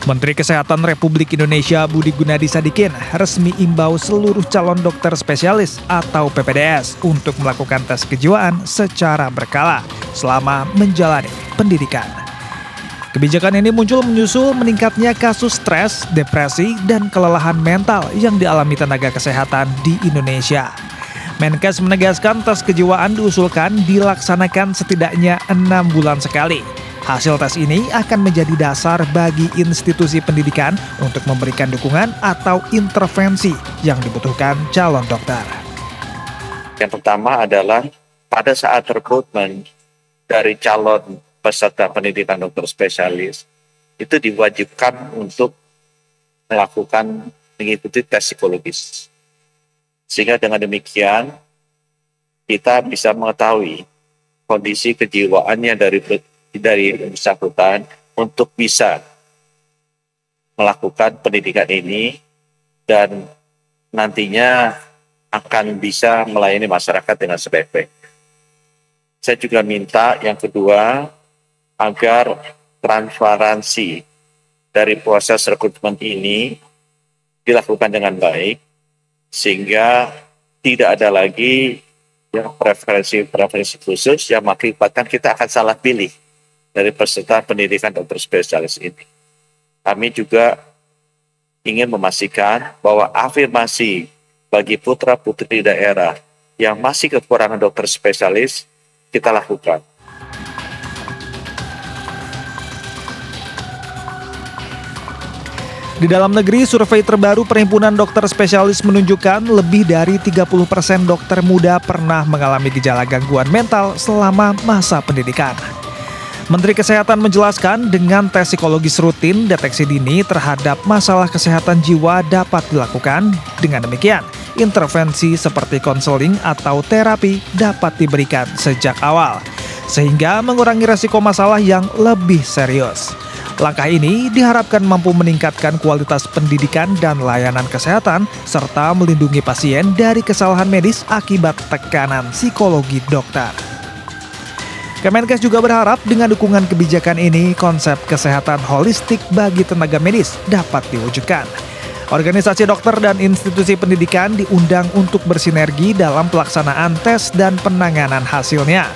Menteri Kesehatan Republik Indonesia Budi Gunadi Sadikin resmi imbau seluruh calon dokter spesialis atau PPDS untuk melakukan tes kejiwaan secara berkala selama menjalani pendidikan. Kebijakan ini muncul menyusul meningkatnya kasus stres, depresi, dan kelelahan mental yang dialami tenaga kesehatan di Indonesia. Menkes menegaskan tes kejiwaan diusulkan dilaksanakan setidaknya 6 bulan sekali. Hasil tes ini akan menjadi dasar bagi institusi pendidikan untuk memberikan dukungan atau intervensi yang dibutuhkan calon dokter. Yang pertama adalah pada saat rekrutmen dari calon peserta pendidikan dokter spesialis, itu diwajibkan untuk mengikuti tes psikologis. Sehingga dengan demikian, kita bisa mengetahui kondisi kejiwaannya dari bersangkutan untuk bisa melakukan pendidikan ini dan nantinya akan bisa melayani masyarakat dengan sebaik-baik. Saya juga minta yang kedua agar transparansi dari proses rekrutmen ini dilakukan dengan baik sehingga tidak ada lagi yang preferensi khusus yang mengakibatkan kita akan salah pilih dari peserta pendidikan dokter spesialis ini. Kami juga ingin memastikan bahwa afirmasi bagi putra-putri daerah yang masih kekurangan dokter spesialis kita lakukan. Di dalam negeri, survei terbaru Perhimpunan Dokter Spesialis menunjukkan lebih dari 30% dokter muda pernah mengalami gejala gangguan mental selama masa pendidikan. Menteri Kesehatan menjelaskan dengan tes psikologis rutin, deteksi dini terhadap masalah kesehatan jiwa dapat dilakukan. Dengan demikian, intervensi seperti konseling atau terapi dapat diberikan sejak awal, sehingga mengurangi resiko masalah yang lebih serius. Langkah ini diharapkan mampu meningkatkan kualitas pendidikan dan layanan kesehatan, serta melindungi pasien dari kesalahan medis akibat tekanan psikologi dokter. Kemenkes juga berharap dengan dukungan kebijakan ini, konsep kesehatan holistik bagi tenaga medis dapat diwujudkan. Organisasi dokter dan institusi pendidikan diundang untuk bersinergi dalam pelaksanaan tes dan penanganan hasilnya.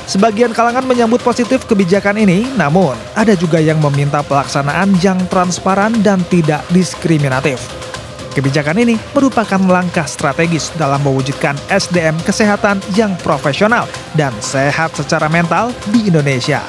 Sebagian kalangan menyambut positif kebijakan ini, namun ada juga yang meminta pelaksanaan yang transparan dan tidak diskriminatif. Kebijakan ini merupakan langkah strategis dalam mewujudkan SDM kesehatan yang profesional dan sehat secara mental di Indonesia.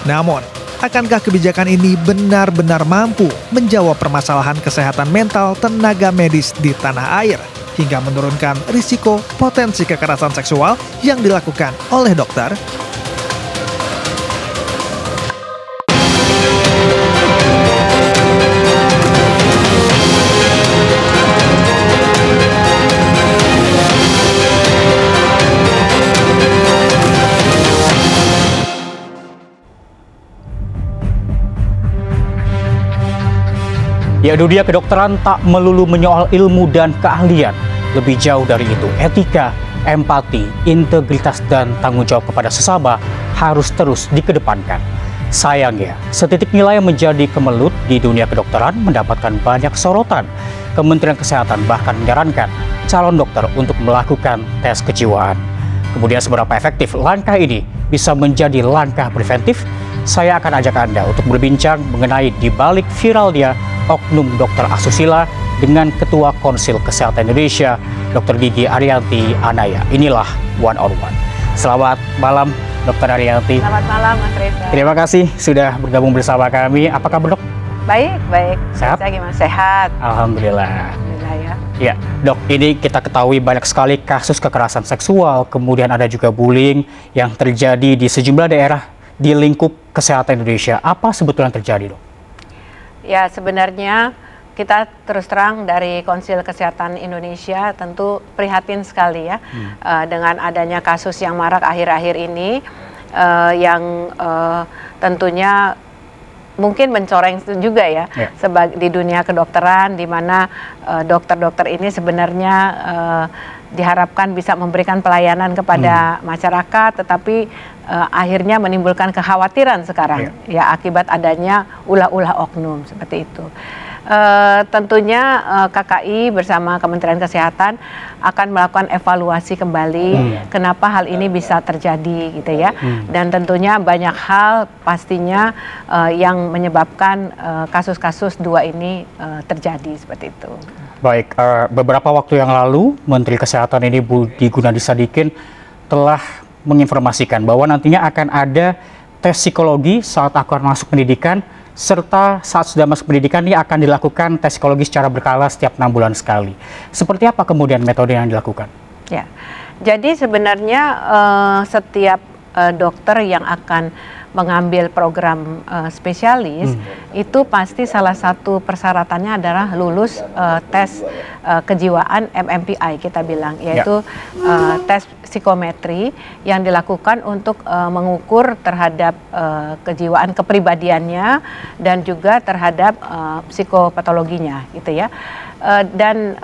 Namun, akankah kebijakan ini benar-benar mampu menjawab permasalahan kesehatan mental tenaga medis di tanah air hingga menurunkan risiko potensi kekerasan seksual yang dilakukan oleh dokter? Ya, dunia kedokteran tak melulu menyoal ilmu dan keahlian. Lebih jauh dari itu, etika, empati, integritas, dan tanggung jawab kepada sesama harus terus dikedepankan. Sayangnya, setitik nilai yang menjadi kemelut di dunia kedokteran mendapatkan banyak sorotan. Kementerian Kesehatan bahkan menyarankan calon dokter untuk melakukan tes kejiwaan. Kemudian seberapa efektif langkah ini bisa menjadi langkah preventif? Saya akan ajak Anda untuk berbincang mengenai dibalik viralnya oknum dokter asusila dengan Ketua Konsil Kesehatan Indonesia, Dr. Gigi Ariyanti Anaya. Inilah One on One. Selamat malam, Dr. Ariyanti. Selamat malam, Mas Reza. Terima kasih sudah bergabung bersama kami. Apa kabar, Dok? Baik, baik. Sehat? Saya gimana? Sehat. Alhamdulillah. Alhamdulillah ya. Ya, Dok, ini kita ketahui banyak sekali kasus kekerasan seksual, kemudian ada juga bullying yang terjadi di sejumlah daerah di lingkup kesehatan Indonesia. Apa sebetulnya yang terjadi, Dok? Ya, sebenarnya kita terus terang dari Konsil Kesehatan Indonesia tentu prihatin sekali ya dengan adanya kasus yang marak akhir-akhir ini yang tentunya mungkin mencoreng juga ya di dunia kedokteran, di mana dokter-dokter ini sebenarnya diharapkan bisa memberikan pelayanan kepada masyarakat, tetapi akhirnya menimbulkan kekhawatiran sekarang ya akibat adanya ulah-ulah oknum seperti itu. Tentunya KKI bersama Kementerian Kesehatan akan melakukan evaluasi kembali kenapa hal ini bisa terjadi gitu ya. Dan tentunya banyak hal pastinya yang menyebabkan kasus-kasus dua ini terjadi seperti itu. Baik, beberapa waktu yang lalu Menteri Kesehatan ini Budi Gunadi Sadikin telah menginformasikan bahwa nantinya akan ada tes psikologi saat akan masuk pendidikan, serta saat sudah masuk pendidikan ini akan dilakukan tes psikologi secara berkala setiap 6 bulan sekali. Seperti apa kemudian metode yang dilakukan? Ya, jadi sebenarnya setiap dokter yang akan mengambil program spesialis itu pasti salah satu persyaratannya adalah lulus tes kejiwaan MMPI kita bilang, yaitu tes psikometri yang dilakukan untuk mengukur terhadap kejiwaan kepribadiannya dan juga terhadap psikopatologinya gitu ya. Dan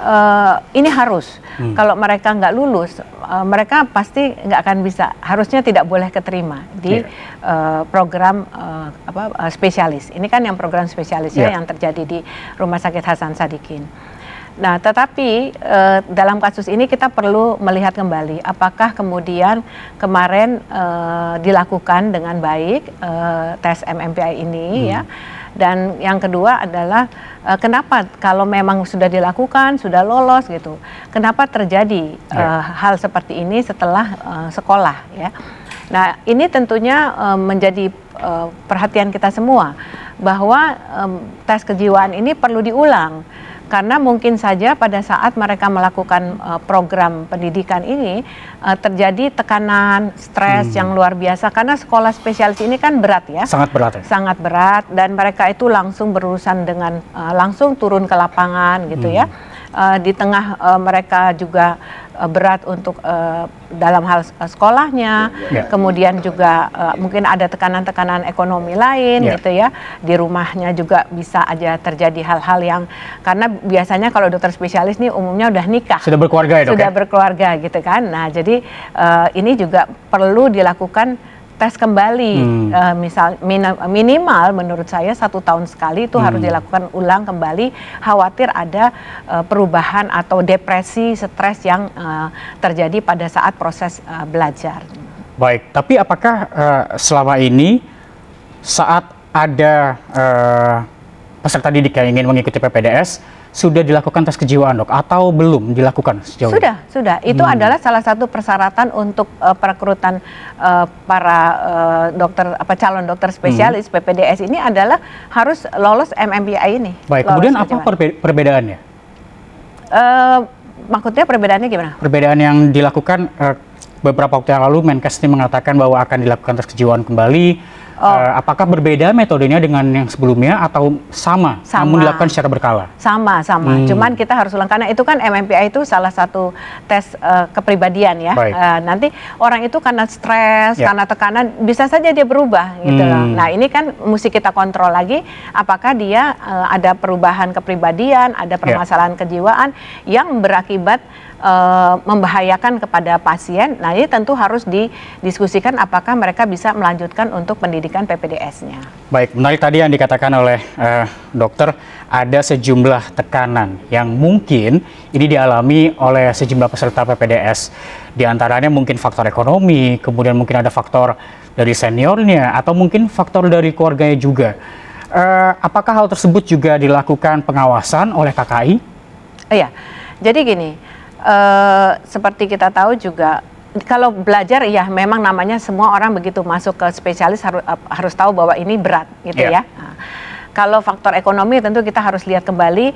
ini harus kalau mereka nggak lulus mereka pasti nggak akan bisa, harusnya tidak boleh keterima di program spesialis. Ini kan yang program spesialis ya yang terjadi di Rumah Sakit Hasan Sadikin. Nah, tetapi dalam kasus ini kita perlu melihat kembali apakah kemudian kemarin dilakukan dengan baik tes MMPI ini ya. Dan yang kedua adalah kenapa kalau memang sudah dilakukan, sudah lolos gitu, kenapa terjadi hal seperti ini setelah sekolah ya. Nah, ini tentunya menjadi perhatian kita semua bahwa tes kejiwaan ini perlu diulang. Karena mungkin saja pada saat mereka melakukan program pendidikan ini terjadi tekanan, stres yang luar biasa. Karena sekolah spesialis ini kan berat ya. Sangat berat ya? Sangat berat, dan mereka itu langsung berurusan dengan, langsung turun ke lapangan gitu ya. Di tengah mereka juga berat untuk dalam hal sekolahnya, kemudian juga mungkin ada tekanan-tekanan ekonomi lain gitu ya, di rumahnya juga bisa aja terjadi hal-hal yang, karena biasanya kalau dokter spesialis nih umumnya udah nikah, sudah berkeluarga ya dok, sudah berkeluarga gitu kan. Nah jadi ini juga perlu dilakukan tes kembali, minimal menurut saya 1 tahun sekali itu harus dilakukan ulang kembali, khawatir ada perubahan atau depresi, stres yang terjadi pada saat proses belajar. Baik, tapi apakah selama ini saat ada peserta didik yang ingin mengikuti PPDS sudah dilakukan tes kejiwaan dok, atau belum dilakukan sejauh ini? Sudah. Itu adalah salah satu persyaratan untuk perekrutan para dokter, calon dokter spesialis PPDS ini adalah harus lolos MMPI ini. Baik, kemudian apa perbedaannya? Maksudnya perbedaannya gimana? Perbedaan yang dilakukan beberapa waktu yang lalu Menkes ini mengatakan bahwa akan dilakukan tes kejiwaan kembali. Apakah berbeda metodenya dengan yang sebelumnya atau sama, namun dilakukan secara berkala? Sama. Cuman kita harus ulang, karena itu kan MMPI itu salah satu tes kepribadian ya. Nanti orang itu karena stres, karena tekanan, bisa saja dia berubah gitu loh. Nah ini kan mesti kita kontrol lagi, apakah dia ada perubahan kepribadian, ada permasalahan kejiwaan yang berakibat membahayakan kepada pasien. Nah ini tentu harus didiskusikan apakah mereka bisa melanjutkan untuk pendidikan PPDS-nya. Baik, menarik tadi yang dikatakan oleh dokter, ada sejumlah tekanan yang mungkin ini dialami oleh sejumlah peserta PPDS. Di antaranya mungkin faktor ekonomi, kemudian mungkin ada faktor dari seniornya, atau mungkin faktor dari keluarganya juga. Apakah hal tersebut juga dilakukan pengawasan oleh KKI? Iya, jadi gini, seperti kita tahu juga kalau belajar ya memang namanya semua orang begitu masuk ke spesialis harus tahu bahwa ini berat gitu ya. Nah, kalau faktor ekonomi tentu kita harus lihat kembali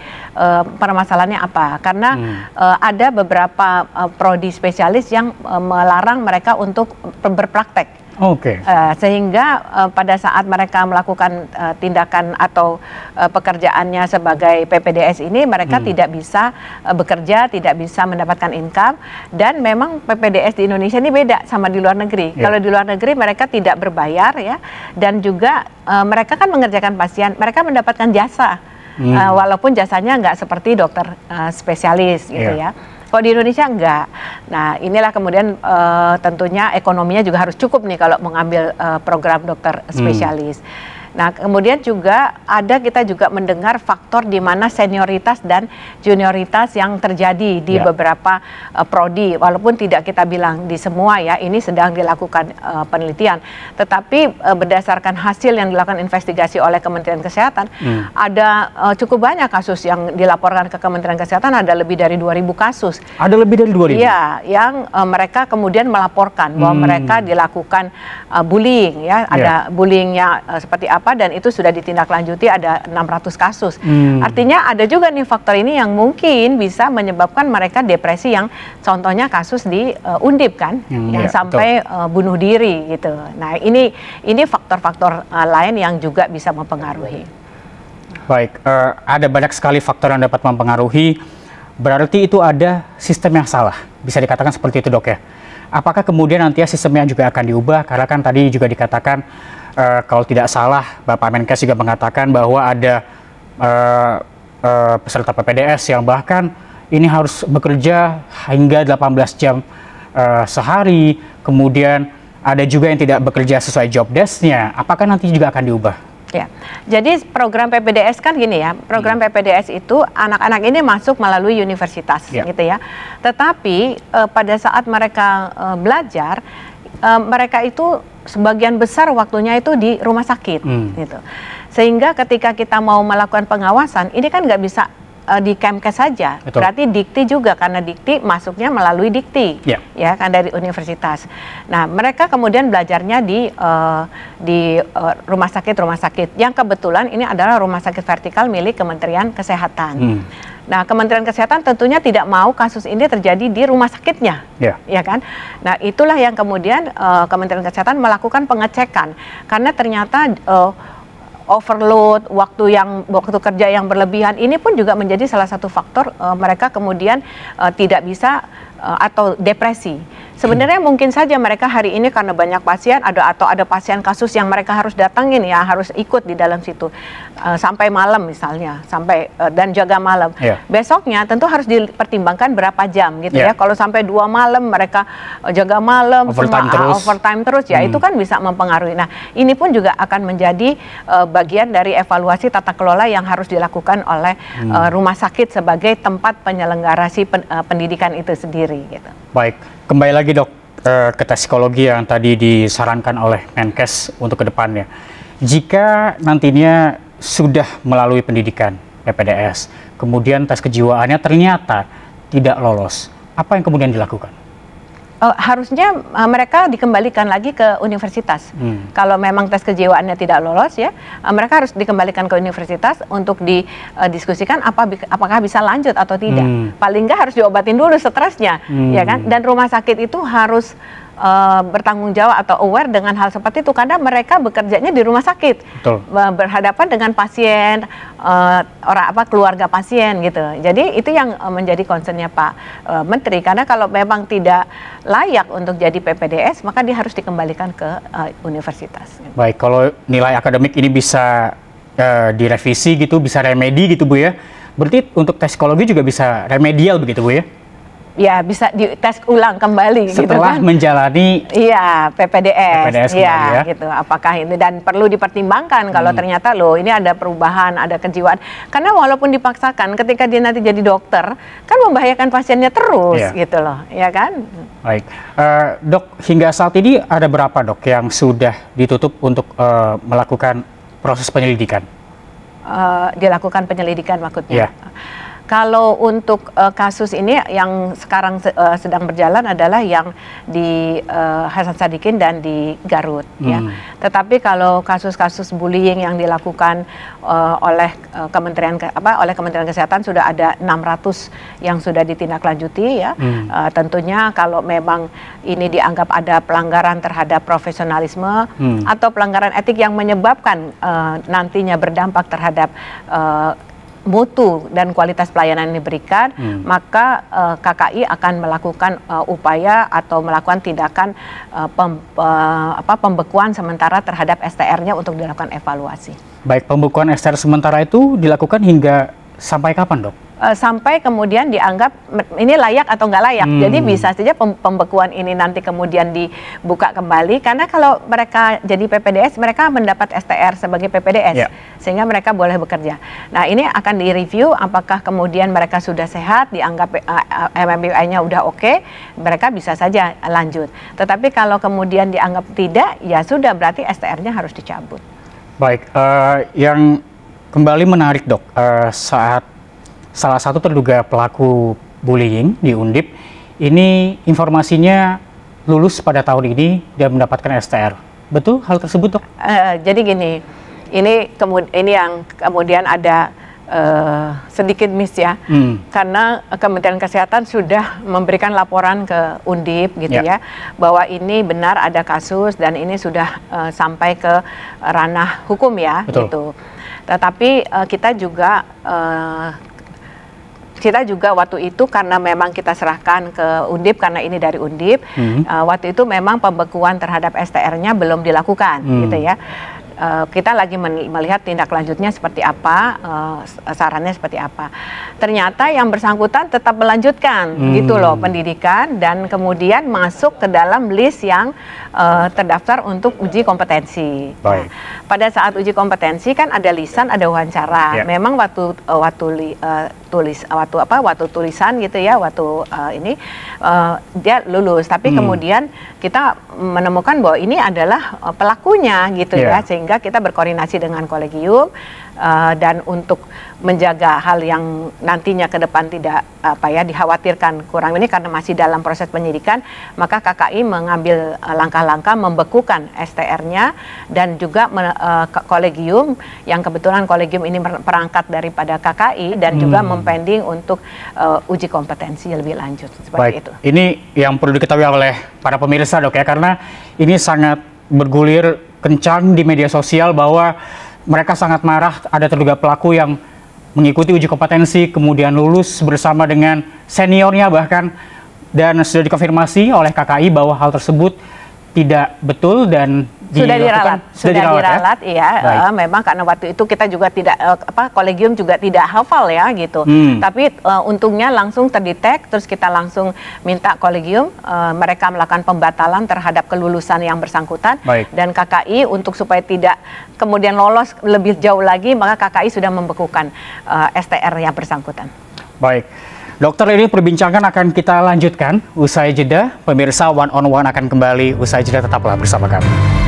permasalahannya apa, karena ada beberapa prodi spesialis yang melarang mereka untuk berpraktek. Sehingga pada saat mereka melakukan tindakan atau pekerjaannya sebagai PPDS ini, mereka tidak bisa bekerja, tidak bisa mendapatkan income. Dan memang PPDS di Indonesia ini beda sama di luar negeri. Kalau di luar negeri mereka tidak berbayar ya, dan juga mereka kan mengerjakan pasien, mereka mendapatkan jasa, walaupun jasanya nggak seperti dokter spesialis gitu ya. Kalau di Indonesia enggak. Nah, inilah kemudian tentunya ekonominya juga harus cukup nih kalau mengambil program dokter spesialis. Nah, kemudian juga kita juga mendengar faktor di mana senioritas dan junioritas yang terjadi di beberapa prodi, walaupun tidak kita bilang di semua ya, ini sedang dilakukan penelitian. Tetapi berdasarkan hasil yang dilakukan investigasi oleh Kementerian Kesehatan, ada cukup banyak kasus yang dilaporkan ke Kementerian Kesehatan, ada lebih dari 2.000 kasus. Ada lebih dari 2.000? Iya, yang mereka kemudian melaporkan bahwa mereka dilakukan bullying ya, ada bullyingnya seperti apa, dan itu sudah ditindaklanjuti, ada 600 kasus. Artinya ada juga nih faktor ini yang mungkin bisa menyebabkan mereka depresi, yang contohnya kasus di Undip kan, yang sampai bunuh diri gitu. Nah, ini faktor-faktor lain yang juga bisa mempengaruhi. Baik, ada banyak sekali faktor yang dapat mempengaruhi. Berarti itu ada sistem yang salah, bisa dikatakan seperti itu, Dok ya. Apakah kemudian nanti sistemnya juga akan diubah? Karena kan tadi juga dikatakan kalau tidak salah, Bapak Menkes juga mengatakan bahwa ada peserta PPDS yang bahkan ini harus bekerja hingga 18 jam sehari. Kemudian ada juga yang tidak bekerja sesuai job desk-nya. Apakah nanti juga akan diubah? Ya, jadi program PPDS kan gini ya, program PPDS itu anak-anak ini masuk melalui universitas gitu ya. Tetapi pada saat mereka belajar, mereka itu sebagian besar waktunya itu di rumah sakit gitu. Sehingga ketika kita mau melakukan pengawasan, ini kan nggak bisa di Kemkes saja. Betul. Berarti Dikti juga, karena Dikti masuknya melalui Dikti, ya kan, dari universitas. Nah, mereka kemudian belajarnya di rumah sakit. Yang kebetulan ini adalah rumah sakit vertikal milik Kementerian Kesehatan. Nah, Kementerian Kesehatan tentunya tidak mau kasus ini terjadi di rumah sakitnya, ya kan? Nah, itulah yang kemudian Kementerian Kesehatan melakukan pengecekan, karena ternyata overload, waktu kerja yang berlebihan, ini pun juga menjadi salah satu faktor mereka kemudian tidak bisa atau depresi. Sebenarnya mungkin saja mereka hari ini karena banyak pasien, atau ada pasien kasus yang mereka harus datangin ya, harus ikut di dalam situ sampai malam misalnya, dan jaga malam. Besoknya tentu harus dipertimbangkan berapa jam gitu ya. Kalau sampai 2 malam mereka jaga malam, overtime terus ya, itu kan bisa mempengaruhi. Nah, ini pun juga akan menjadi bagian dari evaluasi tata kelola yang harus dilakukan oleh rumah sakit sebagai tempat penyelenggarasi pendidikan itu sendiri gitu. Baik, kembali lagi Dok ke tes psikologi yang tadi disarankan oleh Menkes untuk kedepannya. Jika nantinya sudah melalui pendidikan PPDS, kemudian tes kejiwaannya ternyata tidak lolos, apa yang kemudian dilakukan? Harusnya mereka dikembalikan lagi ke universitas. Kalau memang tes kejiwaannya tidak lolos ya, mereka harus dikembalikan ke universitas untuk didiskusikan apakah bisa lanjut atau tidak. Paling nggak harus diobatin dulu stresnya, ya kan? Dan rumah sakit itu harus bertanggung jawab atau aware dengan hal seperti itu, karena mereka bekerjanya di rumah sakit. Betul. Berhadapan dengan pasien, keluarga pasien gitu. Jadi itu yang menjadi concernnya Pak Menteri, karena kalau memang tidak layak untuk jadi PPDS, maka dia harus dikembalikan ke universitas. Baik, kalau nilai akademik ini bisa direvisi gitu, bisa remedi gitu Bu ya. Berarti untuk tes psikologi juga bisa remedial begitu Bu ya? Ya, bisa dites ulang kembali setelah gitu kan? Menjalani PPDS ya, gitu. Apakah ini, dan perlu dipertimbangkan kalau ternyata loh ini ada perubahan, ada kejiwaan. Karena walaupun dipaksakan, ketika dia nanti jadi dokter kan membahayakan pasiennya terus gitu loh, ya kan? Baik, Dok, hingga saat ini ada berapa Dok yang sudah ditutup untuk melakukan proses penyelidikan? Dilakukan penyelidikan maksudnya? Kalau untuk kasus ini yang sekarang sedang berjalan adalah yang di Hasan Sadikin dan di Garut. Ya. Tetapi kalau kasus-kasus bullying yang dilakukan oleh Kementerian Kesehatan sudah ada 600 yang sudah ditindaklanjuti ya. Tentunya kalau memang ini dianggap ada pelanggaran terhadap profesionalisme atau pelanggaran etik yang menyebabkan nantinya berdampak terhadap mutu dan kualitas pelayanan yang diberikan, maka KKI akan melakukan upaya atau melakukan tindakan pembekuan sementara terhadap STR-nya untuk dilakukan evaluasi. Baik, pembekuan STR sementara itu dilakukan hingga sampai kapan Dok? sampai kemudian dianggap ini layak atau nggak layak. Jadi bisa saja pembekuan ini nanti kemudian dibuka kembali, karena kalau mereka jadi PPDS, mereka mendapat STR sebagai PPDS, sehingga mereka boleh bekerja. Nah, ini akan direview apakah kemudian mereka sudah sehat, dianggap MMBI-nya udah oke, mereka bisa saja lanjut. Tetapi kalau kemudian dianggap tidak, ya sudah, berarti STR-nya harus dicabut. Baik, yang kembali menarik dok, saat salah satu terduga pelaku bullying di Undip, ini informasinya lulus pada tahun ini dan mendapatkan STR. Betul hal tersebut dok? Jadi gini, ini yang kemudian ada sedikit miss ya, karena Kementerian Kesehatan sudah memberikan laporan ke Undip gitu ya, bahwa ini benar ada kasus dan ini sudah sampai ke ranah hukum ya. Betul. Gitu. Tetapi kita juga waktu itu, karena memang kita serahkan ke Undip, karena ini dari Undip, waktu itu memang pembekuan terhadap STR-nya belum dilakukan gitu ya. Kita lagi melihat tindak lanjutnya seperti apa, sarannya seperti apa. Ternyata yang bersangkutan tetap melanjutkan gitu loh pendidikan, dan kemudian masuk ke dalam list yang terdaftar untuk uji kompetensi. Nah, pada saat uji kompetensi kan ada lisan, ada wawancara. Memang waktu tulisan gitu ya, dia lulus. Tapi kemudian kita menemukan bahwa ini adalah pelakunya gitu ya, sehingga kita berkoordinasi dengan kolegium dan untuk menjaga hal yang nantinya ke depan tidak dikhawatirkan kurang ini karena masih dalam proses penyidikan, maka KKI mengambil langkah-langkah membekukan STR-nya dan juga kolegium, yang kebetulan kolegium ini perangkat daripada KKI, dan juga mempending untuk uji kompetensi lebih lanjut seperti itu. Ini yang perlu diketahui oleh para pemirsa dok ya, karena ini sangat bergulir kencang di media sosial bahwa mereka sangat marah ada terduga pelaku yang mengikuti uji kompetensi kemudian lulus bersama dengan seniornya bahkan, dan sudah dikonfirmasi oleh KKI bahwa hal tersebut tidak betul dan sudah diralat ya. Memang karena waktu itu kita juga tidak kolegium juga tidak hafal ya gitu. Tapi untungnya langsung terdetek, terus kita langsung minta kolegium mereka melakukan pembatalan terhadap kelulusan yang bersangkutan. Dan KKI untuk supaya tidak kemudian lolos lebih jauh lagi, maka KKI sudah membekukan STR yang bersangkutan. Baik. Dokter, ini perbincangan akan kita lanjutkan usai jeda. Pemirsa, One on One akan kembali usai jeda, tetaplah bersama kami.